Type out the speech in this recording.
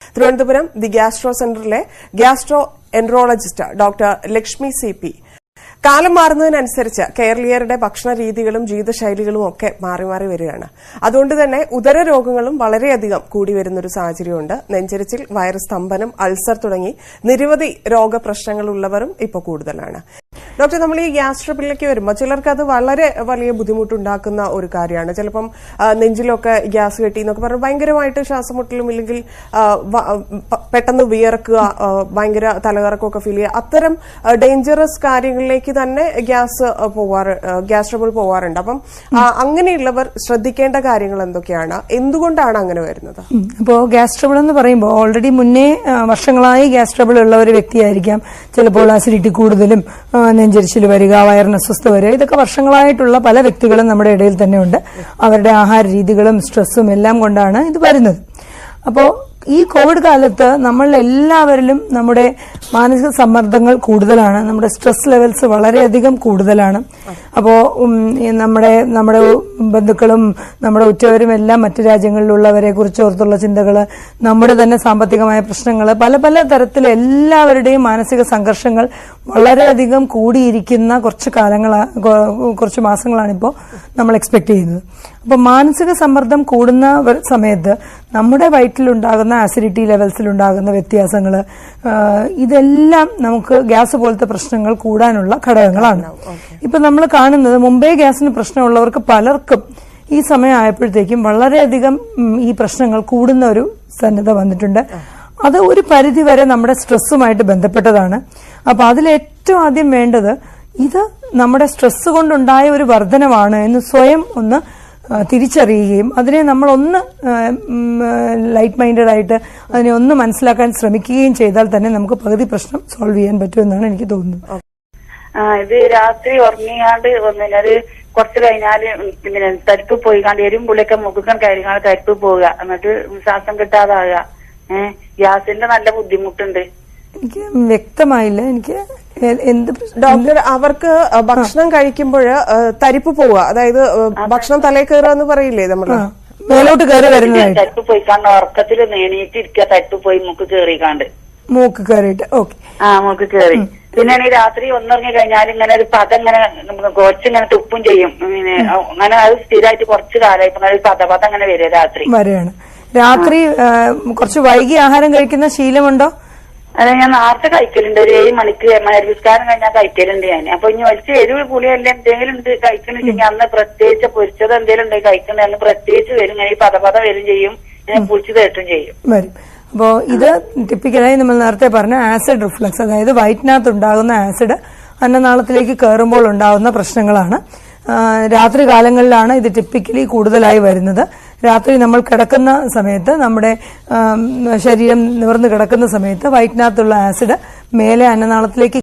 Thiruvananthapuram the gastro സെന്ററിലെ gastro enterologist doctor Lakshmi CP. കാലം മാറുന്നതിനനുസരിച്ച് കേരളീയരുടെ ഭക്ഷണ രീതികളും ജീവിതശൈലികളും ഒക്കെ മാറി മാറി വരികയാണ്. അതുകൊണ്ട് തന്നെ ഉദര രോഗങ്ങളും വളരെയധികം കൂടി വരുന്നൊരു സാഹചര്യമുണ്ട്. നെഞ്ചരിച്ചിൽ, വയറ് സ്തംഭനം, അൾസർ തുടങ്ങി നിരവധി രോഗപ്രശ്നങ്ങളുള്ളവരും ഇപ്പോൾ കൂടുതലാണ്. ഡോക്ടർ, നമ്മൾ ഈ ഗ്യാസ് ട്രബിളിലേക്ക് വരുമ്പോൾ ചിലർക്ക് അത് വളരെ വലിയ ബുദ്ധിമുട്ടുണ്ടാക്കുന്ന ഒരു കാര്യമാണ്. ചിലപ്പം നെഞ്ചിലൊക്കെ ഗ്യാസ് കെട്ടി എന്നൊക്കെ പറഞ്ഞാൽ ഭയങ്കരമായിട്ട് ശ്വാസമുട്ടലും ഇല്ലെങ്കിൽ പെട്ടെന്ന് വിയർക്കുക, ഭയങ്കര തലകറക്കമൊക്കെ ഫീൽ ചെയ്യുക, അത്തരം ഡേഞ്ചറസ് കാര്യങ്ങളിലേക്ക് തന്നെ ഗ്യാസ് ട്രബിൾ പോവാറുണ്ട്. അപ്പം അങ്ങനെയുള്ളവർ ശ്രദ്ധിക്കേണ്ട കാര്യങ്ങൾ എന്തൊക്കെയാണ്? എന്തുകൊണ്ടാണ് അങ്ങനെ വരുന്നത്? അപ്പോൾ ഗ്യാസ് ട്രബിൾ എന്ന് പറയുമ്പോൾ ഓൾറെഡി മുന്നേ വർഷങ്ങളായി ഗ്യാസ് ട്രബിൾ ഉള്ള ഒരു വ്യക്തിയായിരിക്കാം. ചിലപ്പോൾ ആസിഡിറ്റി കൂടുതലും, നെഞ്ചരിച്ചിൽ വരിക, വയറിന് അസ്വസ്ഥ വരിക, ഇതൊക്കെ വർഷങ്ങളായിട്ടുള്ള പല വ്യക്തികളും നമ്മുടെ ഇടയിൽ തന്നെ ഉണ്ട്. അവരുടെ ആഹാര രീതികളും സ്ട്രെസ്സും എല്ലാം കൊണ്ടാണ് ഇത് വരുന്നത്. അപ്പോൾ ഈ കോവിഡ് കാലത്ത് നമ്മൾ എല്ലാവരിലും നമ്മുടെ മാനസിക സമ്മർദ്ദങ്ങൾ കൂടുതലാണ്, നമ്മുടെ സ്ട്രെസ് ലെവൽസ് വളരെയധികം കൂടുതലാണ്. അപ്പോൾ നമ്മുടെ ബന്ധുക്കളും നമ്മുടെ ഉറ്റവരും എല്ലാം മറ്റു രാജ്യങ്ങളിലുള്ളവരെ കുറിച്ച് ഓർത്തുള്ള ചിന്തകൾ, നമ്മുടെ തന്നെ സാമ്പത്തികമായ പ്രശ്നങ്ങൾ, പല പല തരത്തിൽ എല്ലാവരുടെയും മാനസിക സംഘർഷങ്ങൾ വളരെയധികം കൂടിയിരിക്കുന്ന കുറച്ച് മാസങ്ങളാണിപ്പോൾ നമ്മൾ എക്സ്പെക്ട് ചെയ്യുന്നത്. അപ്പൊ മാനസിക സമ്മർദ്ദം കൂടുന്ന സമയത്ത് നമ്മുടെ വയറ്റിലുണ്ടാകുന്ന ആസിഡിറ്റി ലെവൽസിലുണ്ടാകുന്ന വ്യത്യാസങ്ങൾ, ഇതെല്ലാം നമുക്ക് ഗ്യാസ് പോലത്തെ പ്രശ്നങ്ങൾ കൂടാനുള്ള ഘടകങ്ങളാണ്. ഇപ്പൊ നമ്മൾ കാണുന്നത് മുമ്പേ ഗ്യാസിന് പ്രശ്നമുള്ളവർക്ക് പലർക്കും ഈ സമയമായപ്പോഴത്തേക്കും വളരെയധികം ഈ പ്രശ്നങ്ങൾ കൂടുന്ന ഒരു സന്നദ്ധ വന്നിട്ടുണ്ട്. അത് ഒരു പരിധി വരെ നമ്മുടെ സ്ട്രെസ്സുമായിട്ട് ബന്ധപ്പെട്ടതാണ്. അപ്പൊ അതിലേറ്റവും ആദ്യം വേണ്ടത് ഇത് നമ്മുടെ സ്ട്രെസ് കൊണ്ടുണ്ടായ ഒരു വർധനവാണ് എന്ന് സ്വയം ഒന്ന് തിരിച്ചറിയുകയും അതിനെ നമ്മളൊന്ന് ലൈറ്റ് മൈൻഡഡ് ആയിട്ട് അതിനെ ഒന്ന് മനസ്സിലാക്കാൻ ശ്രമിക്കുകയും ചെയ്താൽ തന്നെ നമുക്ക് പകുതി പ്രശ്നം സോൾവ് ചെയ്യാൻ പറ്റുമെന്നാണ് എനിക്ക് തോന്നുന്നത്. ഇത് രാത്രി ഉറങ്ങിയാണ്ട് ഒന്നിനൊരു കുറച്ച് കഴിഞ്ഞാല് പിന്നെ തരിപ്പ് പോയിക്കാണ്ട് എരുമ്പുള്ളിയൊക്കെ മുഖം കയറിക്കാണ്ട് തരിപ്പ് പോവുക, എന്നിട്ട് ശ്വാസം കിട്ടാതാകുക. ഗ്യാസിന്റെ നല്ല ബുദ്ധിമുട്ടുണ്ട്. എനിക്ക് വ്യക്തമായില്ല എനിക്ക് എന്ത്. ഡോക്ടർ, അവർക്ക് ഭക്ഷണം കഴിക്കുമ്പോൾ തരിപ്പ് പോവുക, അതായത് ഭക്ഷണം തലയിൽ കയറുക എന്ന് പറയില്ലേ നമ്മള്, മേലോട്ട് കയറി വരുന്നത്, തരിപ്പ് പോയിക്കാണ്ട് ഉറക്കത്തിൽ നേണീറ്റിരിക്കുക, തരിപ്പ് പോയി മൂക്ക് കയറിക്കാണ്ട്, മൂക്ക് കയറിയിട്ട്. ഓക്കെ, മൂക്ക് കയറി. പിന്നെ ഈ രാത്രി ഒന്നിറങ്ങി കഴിഞ്ഞാൽ ഇങ്ങനെ ഒരു പദം ഇങ്ങനെ കുറച്ചിങ്ങനെ തുപ്പും ചെയ്യും. പിന്നെ അങ്ങനെ അത് സ്ഥിരമായിട്ട് കുറച്ച് കാലമായി ഇപ്പൊ പദം അങ്ങനെ വരിക രാത്രി വരെയാണ്. രാത്രി കുറച്ച് വൈകി ആഹാരം കഴിക്കുന്ന ശീലമുണ്ടോ? അതെ, ഞാൻ നേരത്തെ കഴിക്കലുണ്ട്. ഒരു 7 മണിക്ക് മരുവിസ്കാരം കഴിഞ്ഞാൽ കഴിക്കലുണ്ട് ഞാൻ. അപ്പൊ ഇനി വലിച്ച് എരിവ് പുളിയല്ല എന്തെങ്കിലും ഉണ്ട് കഴിക്കണെന്നുവെച്ചെങ്കിൽ അന്ന് പ്രത്യേകിച്ച് പൊരിച്ചത് എന്തെങ്കിലും ഉണ്ട് കഴിക്കണേ, അന്ന് പ്രത്യേകിച്ച് വരും. ഇങ്ങനെ ഈ പദപദ വരും ചെയ്യും, ഇങ്ങനെ പുളിച്ച് തേട്ടും ചെയ്യും വരും. അപ്പോ ഇത് ടിപ്പിക്കലായി നമ്മൾ നേരത്തെ പറഞ്ഞ ആസിഡ് റിഫ്ലക്സ്, അതായത് വയറ്റിനകത്ത് ഉണ്ടാകുന്ന ആസിഡ് അന്നനാളത്തിലേക്ക് കയറുമ്പോൾ ഉണ്ടാകുന്ന പ്രശ്നങ്ങളാണ്. രാത്രി കാലങ്ങളിലാണ് ഇത് ടിപ്പിക്കലി കൂടുതലായി വരുന്നത്. രാത്രി നമ്മൾ കിടക്കുന്ന സമയത്ത്, നമ്മുടെ ശരീരം നിവർന്ന് കിടക്കുന്ന സമയത്ത് വയറ്റിനകത്തുള്ള ആസിഡ് മേലെ അന്നനാളത്തിലേക്ക്